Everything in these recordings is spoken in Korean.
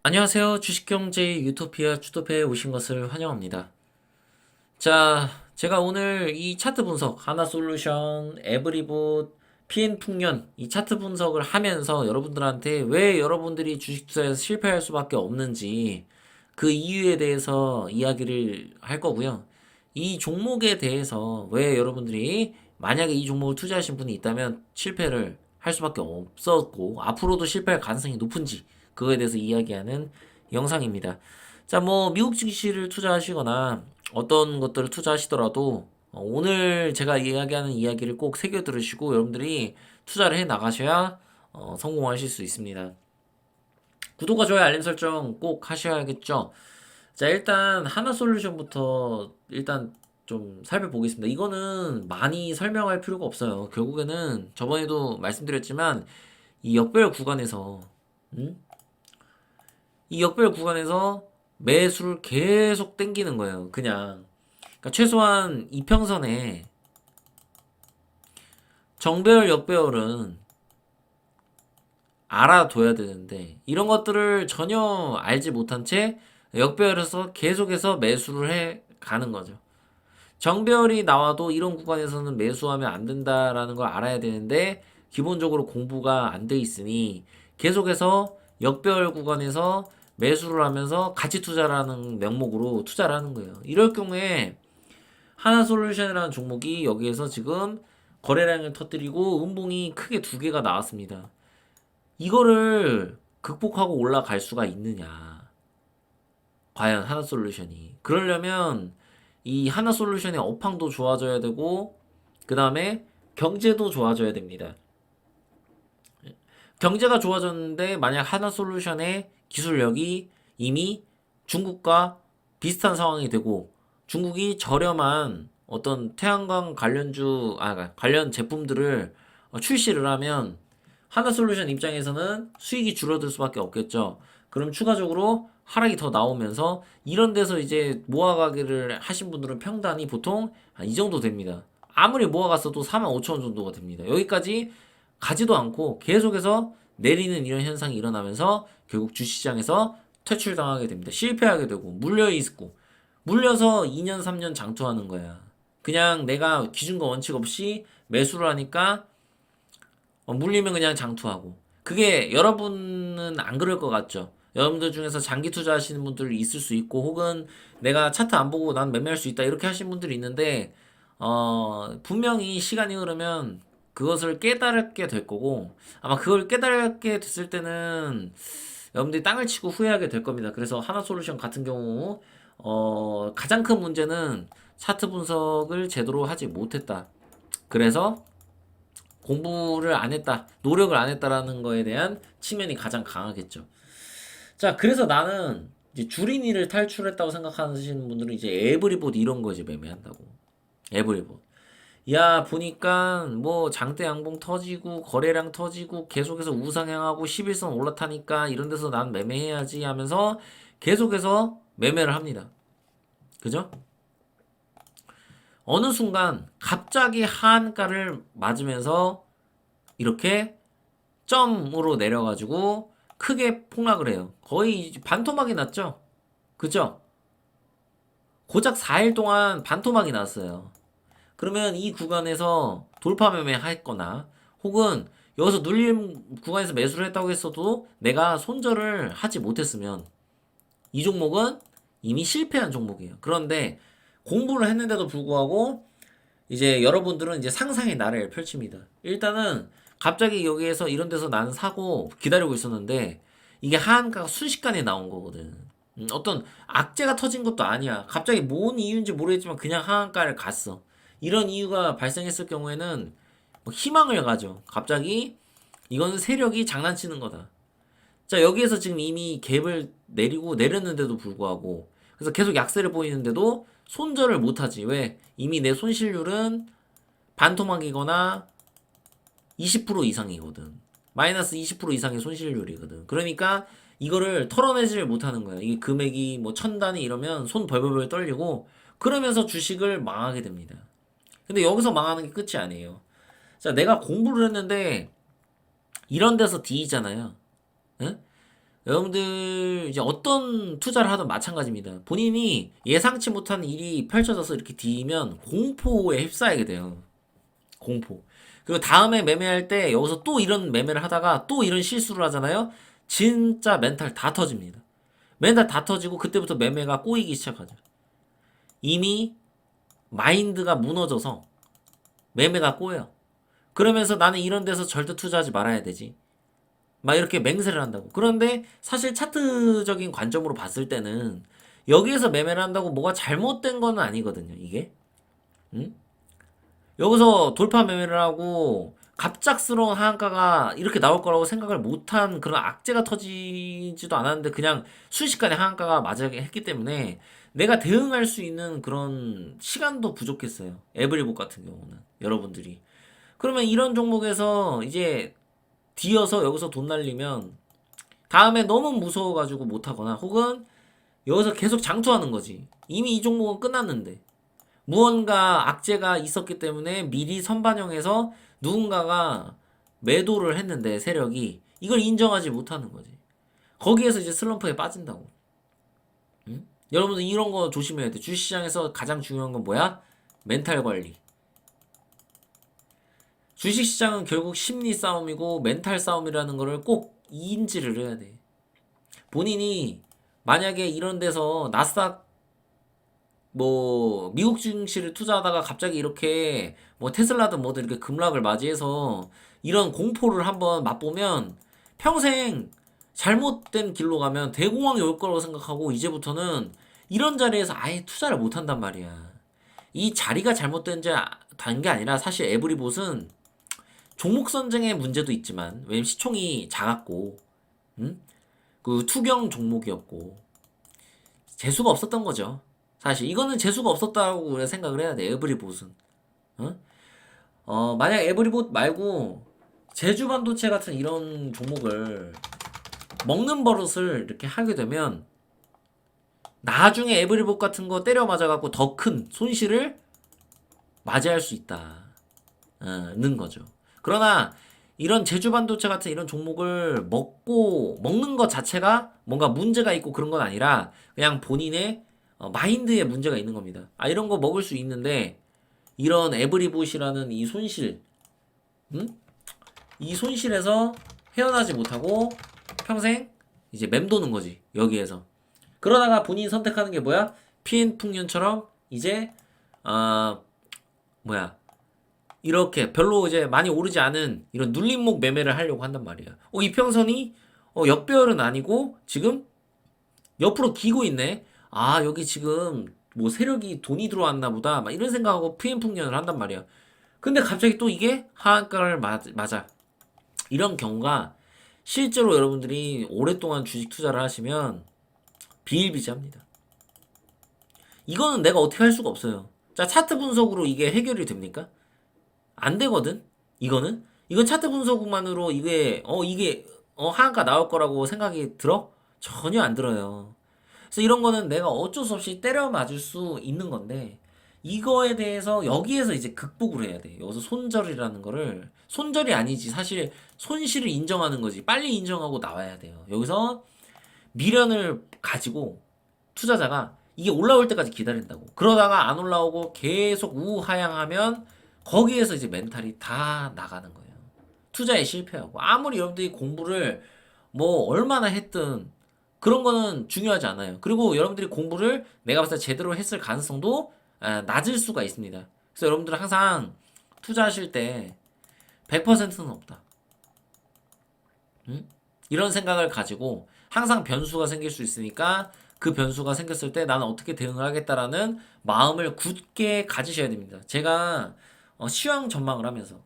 안녕하세요. 주식경제 유토피아 주토피아에 오신 것을 환영합니다. 자, 제가 오늘 이 차트 분석, 하나솔루션, 에브리봇, PN풍년 이 차트 분석을 하면서 여러분들한테 왜 여러분들이 주식 투자에서 실패할 수밖에 없는지 그 이유에 대해서 이야기를 할 거고요. 이 종목에 대해서 왜 여러분들이 만약에 이 종목을 투자하신 분이 있다면 실패를 할 수밖에 없었고 앞으로도 실패할 가능성이 높은지 그거에 대해서 이야기하는 영상입니다. 자, 뭐 미국 증시를 투자하시거나 어떤 것들을 투자하시더라도 오늘 제가 이야기하는 이야기를 꼭 새겨 들으시고 여러분들이 투자를 해 나가셔야 성공하실 수 있습니다. 구독과 좋아요, 알림 설정 꼭 하셔야겠죠. 자, 일단 하나솔루션부터 일단 좀 살펴보겠습니다. 이거는 많이 설명할 필요가 없어요. 결국에는 저번에도 말씀드렸지만 이 역별 구간에서 음? 이 역별 구간에서 매수를 계속 땡기는 거예요. 그러니까 최소한 이평선에 정배열, 역배열은 알아둬야 되는데 이런 것들을 전혀 알지 못한 채 역배열에서 계속해서 매수를 해 가는 거죠. 정배열이 나와도 이런 구간에서는 매수하면 안 된다라는 걸 알아야 되는데 기본적으로 공부가 안 돼 있으니 계속해서 역배열 구간에서 매수를 하면서 가치 투자라는 명목으로 투자를 하는 거예요. 이럴 경우에 하나솔루션이라는 종목이 여기에서 지금 거래량을 터뜨리고 음봉이 크게 두 개가 나왔습니다. 이거를 극복하고 올라갈 수가 있느냐? 과연 하나솔루션이. 그러려면 이 하나솔루션의 업황도 좋아져야 되고 그 다음에 경제도 좋아져야 됩니다. 경제가 좋아졌는데 만약 하나솔루션의 기술력이 이미 중국과 비슷한 상황이 되고 중국이 저렴한 어떤 태양광 관련 제품들을 출시를 하면 하나솔루션 입장에서는 수익이 줄어들 수밖에 없겠죠. 그럼 추가적으로 하락이 더 나오면서 이런 데서 이제 모아가기를 하신 분들은 평단이 보통 이 정도 됩니다. 아무리 모아갔어도 45,000원 정도가 됩니다. 여기까지 가지도 않고 계속해서 내리는 이런 현상이 일어나면서 결국 주시장에서 퇴출당하게 됩니다. 실패하게 되고 물려 있고 물려서 2년 3년 장투하는 거야. 그냥 내가 기준과 원칙 없이 매수를 하니까 물리면 그냥 장투하고. 그게 여러분은 안 그럴 것 같죠? 여러분들 중에서 장기 투자하시는 분들 있을 수 있고 혹은 내가 차트 안 보고 난 매매할 수 있다 이렇게 하시는 분들이 있는데 분명히 시간이 흐르면 그것을 깨달게 될 거고 아마 그걸 깨달게 됐을 때는 여러분들이 땅을 치고 후회하게 될 겁니다. 그래서 하나솔루션 같은 경우 가장 큰 문제는 차트 분석을 제대로 하지 못했다. 그래서 공부를 안 했다, 노력을 안 했다라는 거에 대한 측면이 가장 강하겠죠. 자, 그래서 나는 이제 주린이를 탈출했다고 생각하시는 분들은 이제 에브리봇 이런 거 이제 매매한다고. 에브리봇. 야, 보니까 뭐 장대 양봉 터지고 거래량 터지고 계속해서 우상향하고 11선 올라타니까 이런 데서 난 매매해야지 하면서 계속해서 매매를 합니다. 그죠? 어느 순간 갑자기 하한가를 맞으면서 이렇게 점으로 내려가지고 크게 폭락을 해요. 거의 반토막이 났죠? 그죠? 고작 4일 동안 반토막이 났어요. 그러면 이 구간에서 돌파 매매 했거나 혹은 여기서 눌림 구간에서 매수를 했다고 했어도 내가 손절을 하지 못했으면 이 종목은 이미 실패한 종목이에요. 그런데 공부를 했는데도 불구하고 이제 여러분들은 이제 상상의 나래를 펼칩니다. 일단은 갑자기 여기에서 이런 데서 나는 사고 기다리고 있었는데 이게 하한가가 순식간에 나온 거거든. 어떤 악재가 터진 것도 아니야. 갑자기 뭔 이유인지 모르겠지만 그냥 하한가를 갔어. 이런 이유가 발생했을 경우에는 뭐 희망을 가져. 갑자기 이거는 세력이 장난치는 거다. 자, 여기에서 지금 이미 갭을 내리고 내렸는데도 불구하고 그래서 계속 약세를 보이는데도 손절을 못하지. 왜? 이미 내 손실률은 반토막이거나 20% 이상이거든. 마이너스 20% 이상의 손실률이거든. 그러니까 이거를 털어내지를 못하는 거야. 이게 금액이 뭐 천 단위 이러면 손 벌벌벌 떨리고 그러면서 주식을 망하게 됩니다. 근데 여기서 망하는 게 끝이 아니에요. 자, 내가 공부를 했는데 이런 데서 D잖아요. 응? 여러분들 이제 어떤 투자를 하든 마찬가지입니다. 본인이 예상치 못한 일이 펼쳐져서 이렇게 뒤면 공포에 휩싸이게 돼요. 공포. 그리고 다음에 매매할 때 여기서 또 이런 매매를 하다가 또 이런 실수를 하잖아요. 진짜 멘탈 다 터집니다. 멘탈 다 터지고 그때부터 매매가 꼬이기 시작하죠. 이미 마인드가 무너져서 매매가 꼬여요. 그러면서 나는 이런 데서 절대 투자하지 말아야 되지. 막 이렇게 맹세를 한다고. 그런데 사실 차트적인 관점으로 봤을 때는 여기에서 매매를 한다고 뭐가 잘못된 건 아니거든요, 이게. 응? 여기서 돌파 매매를 하고 갑작스러운 하한가가 이렇게 나올 거라고 생각을 못한 그런 악재가 터지지도 않았는데 그냥 순식간에 하한가가 맞게 했기 때문에 내가 대응할 수 있는 그런 시간도 부족했어요. 에브리복 같은 경우는 여러분들이. 그러면 이런 종목에서 이제 뒤어서 여기서 돈 날리면 다음에 너무 무서워가지고 못하거나 혹은 여기서 계속 장투하는 거지. 이미 이 종목은 끝났는데. 무언가 악재가 있었기 때문에 미리 선반영해서 누군가가 매도를 했는데 세력이 이걸 인정하지 못하는 거지. 거기에서 이제 슬럼프에 빠진다고. 응? 여러분들 이런 거 조심해야 돼. 주식시장에서 가장 중요한 건 뭐야? 멘탈 관리. 주식시장은 결국 심리 싸움이고 멘탈 싸움이라는 거를 꼭 인지를 해야 돼. 본인이 만약에 이런 데서 나스닥 뭐 미국 증시를 투자하다가 갑자기 이렇게 뭐 테슬라든 뭐든 이렇게 급락을 맞이해서 이런 공포를 한번 맛보면 평생 잘못된 길로 가면 대공황이 올 거라고 생각하고 이제부터는 이런 자리에서 아예 투자를 못 한단 말이야. 이 자리가 잘못된 게 아니라 사실 에브리봇은 종목 선정의 문제도 있지만 왜냐면 시총이 작았고 음? 그 투경 종목이었고 재수가 없었던 거죠. 사실 이거는 재수가 없었다고 우리가 생각을 해야 돼. 에브리봇은. 어? 만약 에브리봇 말고 제주 반도체 같은 이런 종목을 먹는 버릇을 이렇게 하게 되면 나중에 에브리봇 같은 거 때려 맞아갖고 더 큰 손실을 맞이할 수 있다는 거죠. 그러나 이런 제주 반도체 같은 이런 종목을 먹는 것 자체가 뭔가 문제가 있고 그런 건 아니라 그냥 본인의 마인드에 문제가 있는 겁니다. 아, 이런 거 먹을 수 있는데 이런 에브리봇이라는 이 손실, 음? 이 손실에서 헤어나지 못하고 평생 이제 맴도는 거지, 여기에서. 그러다가 본인이 선택하는 게 뭐야? PN 풍년처럼 이제 아 뭐야, 이렇게 별로 이제 많이 오르지 않은 이런 눌림목 매매를 하려고 한단 말이야. 이평선이 역배열은 아니고 지금 옆으로 기고 있네. 아, 여기 지금 뭐 세력이 돈이 들어왔나 보다. 막 이런 생각하고 PM 풍년을 한단 말이야. 근데 갑자기 또 이게 하한가를 맞아. 이런 경우가 실제로 여러분들이 오랫동안 주식 투자를 하시면 비일비재합니다. 이거는 내가 어떻게 할 수가 없어요. 자, 차트 분석으로 이게 해결이 됩니까? 안 되거든. 이건 차트 분석만으로 이게 하한가 나올 거라고 생각이 들어? 전혀 안 들어요. 그래서 이런 거는 내가 어쩔 수 없이 때려 맞을 수 있는 건데 이거에 대해서 여기에서 이제 극복을 해야 돼. 여기서 손절이라는 거를 손절이 아니지. 사실 손실을 인정하는 거지. 빨리 인정하고 나와야 돼요. 여기서 미련을 가지고 투자자가 이게 올라올 때까지 기다린다고. 그러다가 안 올라오고 계속 우하향하면 거기에서 이제 멘탈이 다 나가는 거예요. 투자에 실패하고. 아무리 여러분들이 공부를 뭐 얼마나 했든 그런 거는 중요하지 않아요. 그리고 여러분들이 공부를 내가 봤을 때 제대로 했을 가능성도 낮을 수가 있습니다. 그래서 여러분들은 항상 투자하실 때 100%는 없다. 응? 이런 생각을 가지고 항상 변수가 생길 수 있으니까 그 변수가 생겼을 때 나는 어떻게 대응을 하겠다라는 마음을 굳게 가지셔야 됩니다. 제가 시황 전망을 하면서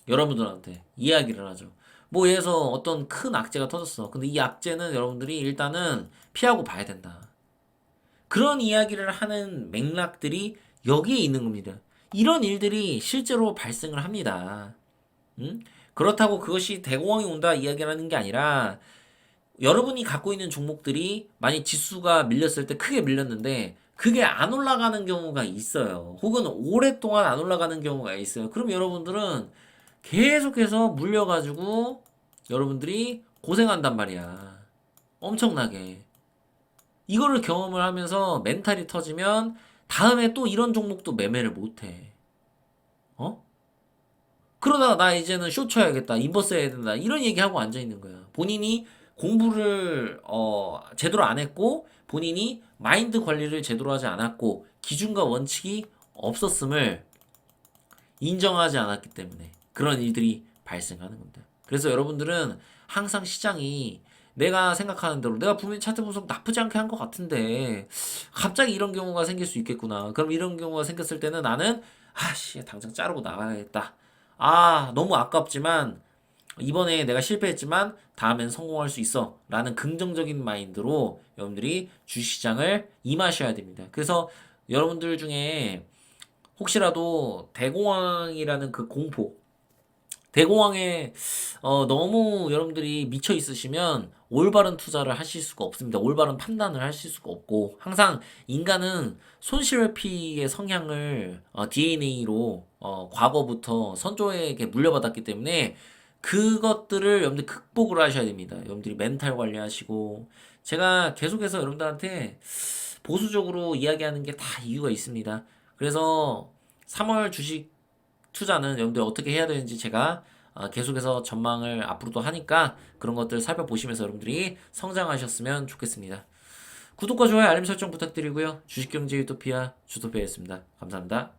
여러분들한테 이야기를 하죠. 뭐 예를 들어서 어떤 큰 악재가 터졌어. 근데 이 악재는 여러분들이 일단은 피하고 봐야 된다. 그런 이야기를 하는 맥락들이 여기에 있는 겁니다. 이런 일들이 실제로 발생을 합니다. 음? 그렇다고 그것이 대공황이 온다 이야기라는 게 아니라 여러분이 갖고 있는 종목들이 만약 지수가 밀렸을 때 크게 밀렸는데 그게 안 올라가는 경우가 있어요. 혹은 오랫동안 안 올라가는 경우가 있어요. 그럼 여러분들은 계속해서 물려가지고 여러분들이 고생한단 말이야. 엄청나게. 이거를 경험을 하면서 멘탈이 터지면 다음에 또 이런 종목도 매매를 못해. 어? 그러다가 나 이제는 쇼 쳐야겠다. 인버스 해야 된다. 이런 얘기하고 앉아있는 거야. 본인이 공부를 제대로 안 했고 본인이 마인드 관리를 제대로 하지 않았고 기준과 원칙이 없었음을 인정하지 않았기 때문에 그런 일들이 발생하는 겁니다. 그래서 여러분들은 항상 시장이 내가 생각하는 대로 내가 분명히 차트 분석 나쁘지 않게 한 것 같은데 갑자기 이런 경우가 생길 수 있겠구나. 그럼 이런 경우가 생겼을 때는 나는 아씨 당장 자르고 나가야겠다. 아 너무 아깝지만 이번에 내가 실패했지만 다음엔 성공할 수 있어 라는 긍정적인 마인드로 여러분들이 주식시장을 임하셔야 됩니다. 그래서 여러분들 중에 혹시라도 대공황이라는 그 공포, 대공황에 너무 여러분들이 미쳐 있으시면 올바른 투자를 하실 수가 없습니다. 올바른 판단을 하실 수가 없고 항상 인간은 손실회피의 성향을 DNA로 과거부터 선조에게 물려받았기 때문에 그것들을 여러분들 극복을 하셔야 됩니다. 여러분들이 멘탈 관리하시고 제가 계속해서 여러분들한테 보수적으로 이야기하는 게 다 이유가 있습니다. 그래서 3월 주식 투자는 여러분들 어떻게 해야 되는지 제가 계속해서 전망을 앞으로도 하니까 그런 것들 살펴보시면서 여러분들이 성장하셨으면 좋겠습니다. 구독과 좋아요, 알림 설정 부탁드리고요. 주식경제 유토피아 주토피아였습니다. 감사합니다.